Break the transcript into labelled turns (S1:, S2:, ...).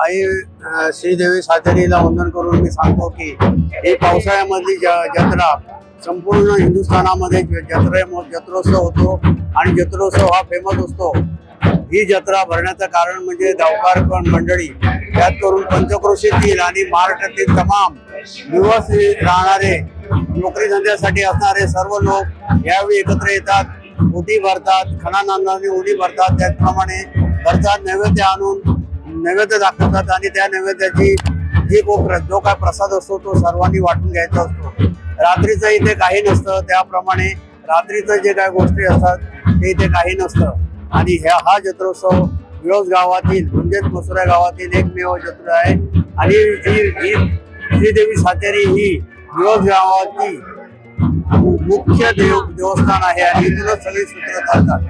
S1: आई श्रीदेवी सातेरीला वंदन करून मी सांगतो की ही पावसाळ्यामधली जत्रा संपूर्ण हिंदुस्थानामध्ये जत्रोत्सव होतो आणि जत्रोत्सव हा फेमस असतो। ही जत्रा भरण्याचं कारण म्हणजे गावकार मंडळी, त्यात करून पंचक्रोशीतील आणि महाराष्ट्रातील तमाम दिवस राहणारे नोकरी धंद्यासाठी असणारे सर्व लोक यावेळी एकत्र येतात, उडी भरतात, खणा नांगराने उडी भरतात, त्याचप्रमाणे घरचा नैवेद्य आणून नैवेद्य दाखवतात आणि त्या नैवेद्याची जो काय प्रसाद असतो तो सर्वांनी वाटून घ्यायचा असतो। रात्रीचं इथे काही नसतं, त्याप्रमाणे रात्रीचं जे काही गोष्टी असतात ते इथे काही नसतं आणि हा जत्रोत्सव विळोस गावातील म्हणजेच मसुरा गावातील एकमेव जत्रा आहे आणि ही श्रीदेवी सातेरी ही विळोस गावाची मुख्य देवस्थान आहे आणि इथूनच सगळी सूत्र चालतात।